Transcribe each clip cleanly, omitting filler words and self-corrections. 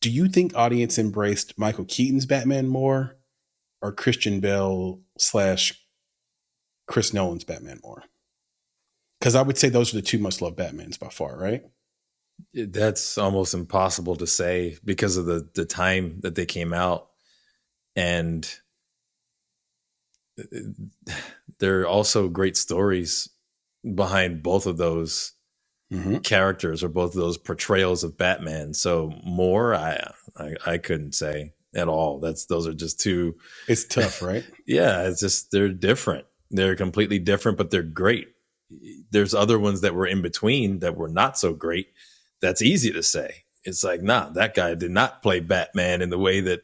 Do you think audience embraced Michael Keaton's Batman more, or Christian Bale slash Chris Nolan's Batman more? Because I would say those are the two most loved Batmans by far, right? That's almost impossible to say because of the time that they came out. And there are also great stories behind both of those characters or both of those portrayals of Batman. So more, I couldn't say at all. Those are just two. It's tough, right? Yeah, it's just they're different. They're completely different, but they're great. There's other ones that were in between that were not so great. That's easy to say. It's like, nah, that guy did not play Batman in the way that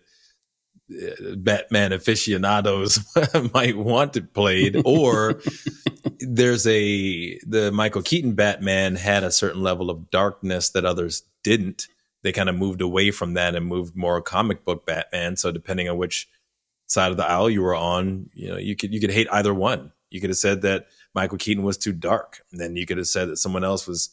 Batman aficionados might want it played. Or the Michael Keaton Batman had a certain level of darkness that others didn't. They kind of moved away from that and moved more comic book Batman. So depending on which side of the aisle you were on, you could hate either one. You could have said that Michael Keaton was too dark, and then you could have said that someone else was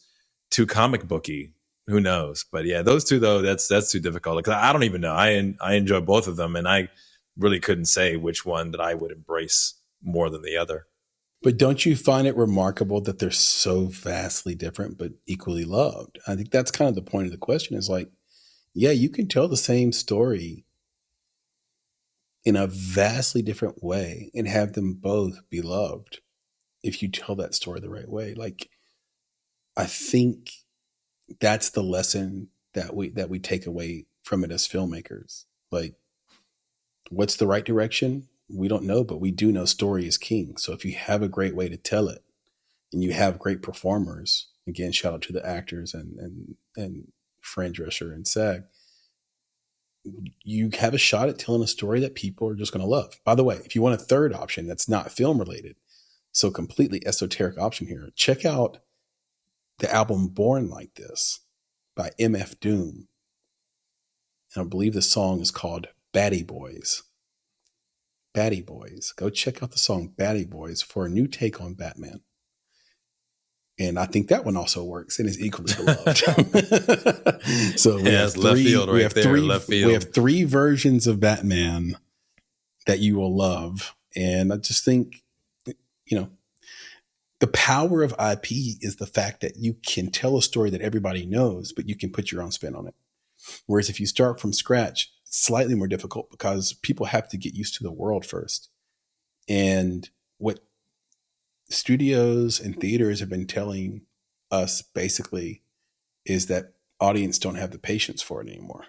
too comic booky. Who knows? But yeah, those two though, that's too difficult. Because I don't even know. I enjoy both of them, and I really couldn't say which one that I would embrace more than the other. But don't you find it remarkable that they're so vastly different but equally loved? I think that's kind of the point of the question is like, yeah, you can tell the same story in a vastly different way and have them both be loved if you tell that story the right way. Like, I think that's the lesson that we take away from it as filmmakers. Like, what's the right direction? We don't know, but we do know story is king. So if you have a great way to tell it and you have great performers, again, shout out to the actors and Fran Drescher and SAG, you have a shot at telling a story that people are just going to love. By the way, if you want a third option that's not film related, so completely esoteric option here, check out the album Born Like This by MF Doom. And I believe the song is called Batty Boys. Batty Boys. Go check out the song Batty Boys for a new take on Batman. And I think that one also works and is equally beloved. So we have three versions of Batman that you will love. And I just think, the power of IP is the fact that you can tell a story that everybody knows, but you can put your own spin on it. Whereas if you start from scratch, it's slightly more difficult because people have to get used to the world first. And what studios and theaters have been telling us basically is that audience don't have the patience for it anymore.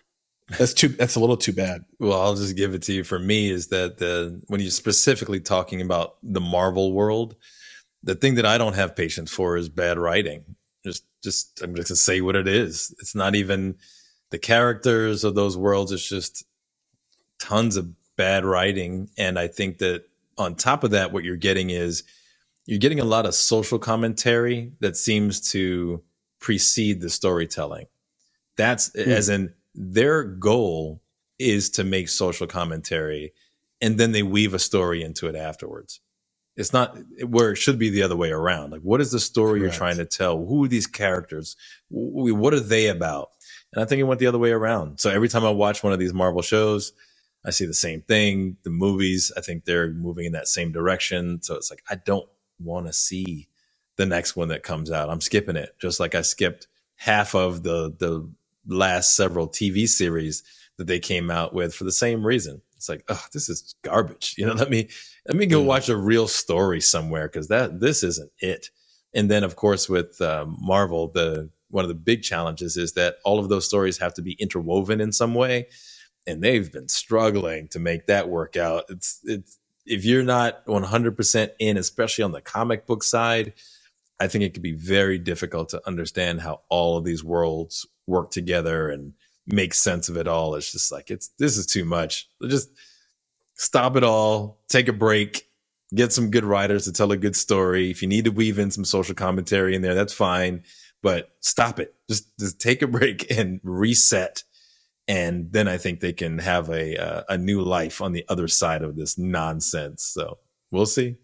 That's a little too bad. Well, I'll just give it to you. For me, is that when you're specifically talking about the Marvel world, the thing that I don't have patience for is bad writing. Just I'm just gonna say what it is. It's not even the characters of those worlds. It's just tons of bad writing. And I think that on top of that, what you're getting is you're getting a lot of social commentary that seems to precede the storytelling. That's as in their goal is to make social commentary, and then they weave a story into it afterwards. It's not where it should be the other way around. Like, what is the story Correct. You're trying to tell? Who are these characters? What are they about? And I think it went the other way around. So every time I watch one of these Marvel shows, I see the same thing. The movies, I think they're moving in that same direction. So it's like, I don't want to see the next one that comes out. I'm skipping it. Just like I skipped half of the last several TV series that they came out with for the same reason. It's like, oh, this is garbage. Let me go watch a real story somewhere, because this isn't it. And then, of course, with Marvel, one of the big challenges is that all of those stories have to be interwoven in some way, and they've been struggling to make that work out. It's if you're not 100% in, especially on the comic book side, I think it could be very difficult to understand how all of these worlds work together and make sense of it all. It's just like, this is too much. Just stop it all, take a break, get some good writers to tell a good story. If you need to weave in some social commentary in there, that's fine, but stop it. Just take a break and reset. And then I think they can have a new life on the other side of this nonsense. So we'll see.